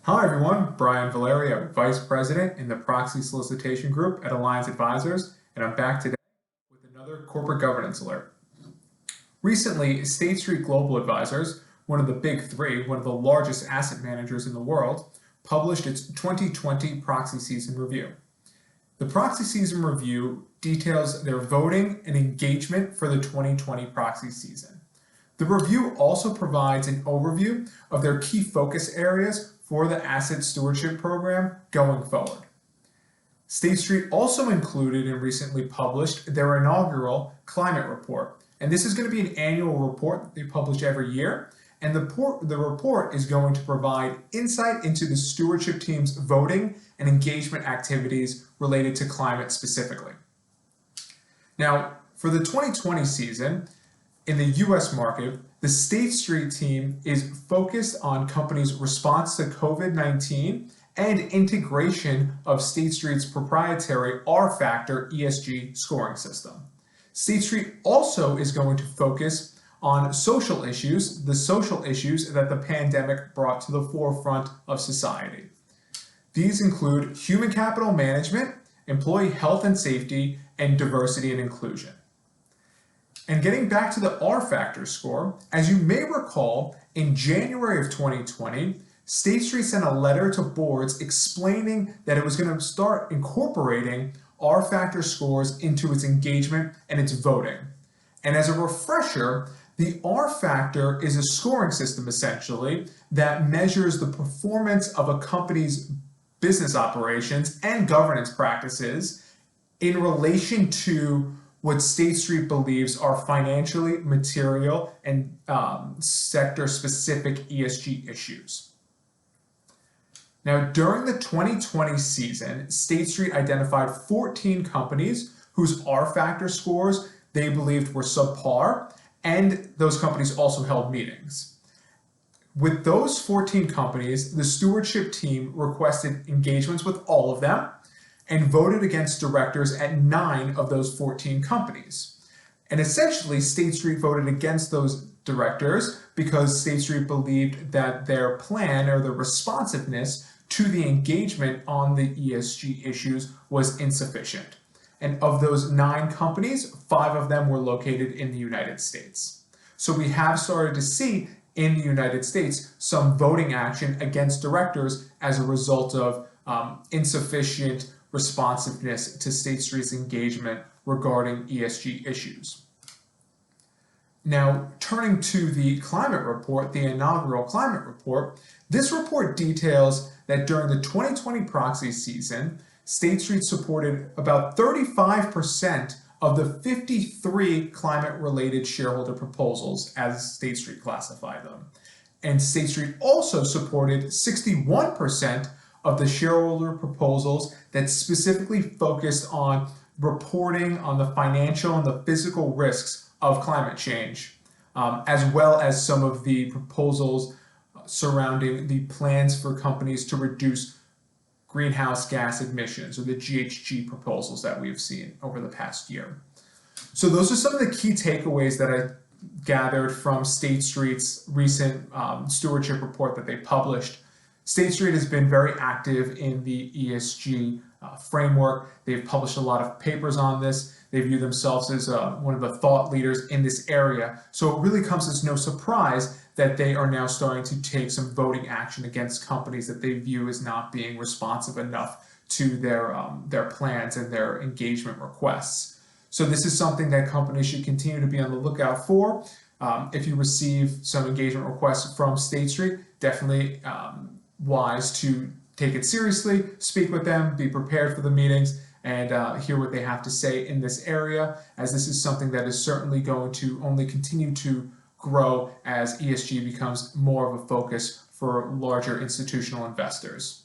Hi everyone, Brian Valeri. I'm Vice President in the Proxy Solicitation Group at Alliance Advisors, and I'm back today with another corporate governance alert. Recently, State Street Global Advisors, one of the big three, one of the largest asset managers in the world, published its 2020 Proxy Season Review. The Proxy Season Review details their voting and engagement for the 2020 proxy season. The review also provides an overview of their key focus areas for the asset stewardship program going forward. State Street also included and recently published their inaugural climate report. And this is going to be an annual report that they publish every year. And the report is going to provide insight into the stewardship team's voting and engagement activities related to climate specifically. Now, for the 2020 season, in the US market, the State Street team is focused on companies' response to COVID-19 and integration of State Street's proprietary R-Factor ESG scoring system. State Street also is going to focus on social issues, the social issues that the pandemic brought to the forefront of society. These include human capital management, employee health and safety, and diversity and inclusion. And getting back to the R-Factor score, as you may recall, in January of 2020, State Street sent a letter to boards explaining that it was going to start incorporating R-Factor scores into its engagement and its voting. And as a refresher, the R-Factor is a scoring system, essentially, that measures the performance of a company's business operations and governance practices in relation to what State Street believes are financially material and sector-specific ESG issues. Now, during the 2020 season, State Street identified 14 companies whose R-Factor scores they believed were subpar, and those companies also held meetings. With those 14 companies, the stewardship team requested engagements with all of them and voted against directors at 9 of those 14 companies. And essentially, State Street voted against those directors because State Street believed that their plan or the responsiveness to the engagement on the ESG issues was insufficient. And of those 9 companies, 5 of them were located in the United States. So we have started to see in the United States some voting action against directors as a result of insufficient responsiveness to State Street's engagement regarding ESG issues. Now, turning to the climate report, the inaugural climate report, this report details that during the 2020 proxy season, State Street supported about 35% of the 53 climate-related shareholder proposals as State Street classified them. And State Street also supported 61% of the shareholder proposals that specifically focused on reporting on the financial and the physical risks of climate change, as well as some of the proposals surrounding the plans for companies to reduce greenhouse gas emissions, or the GHG proposals that we've seen over the past year. So those are some of the key takeaways that I gathered from State Street's recent stewardship report that they published. State Street has been very active in the ESG framework. They've published a lot of papers on this. They view themselves as one of the thought leaders in this area. So it really comes as no surprise that they are now starting to take some voting action against companies that they view as not being responsive enough to their plans and their engagement requests. So this is something that companies should continue to be on the lookout for. If you receive some engagement requests from State Street, definitely wise to take it seriously, speak with them, be prepared for the meetings, and hear what they have to say in this area, as this is something that is certainly going to only continue to grow as ESG becomes more of a focus for larger institutional investors.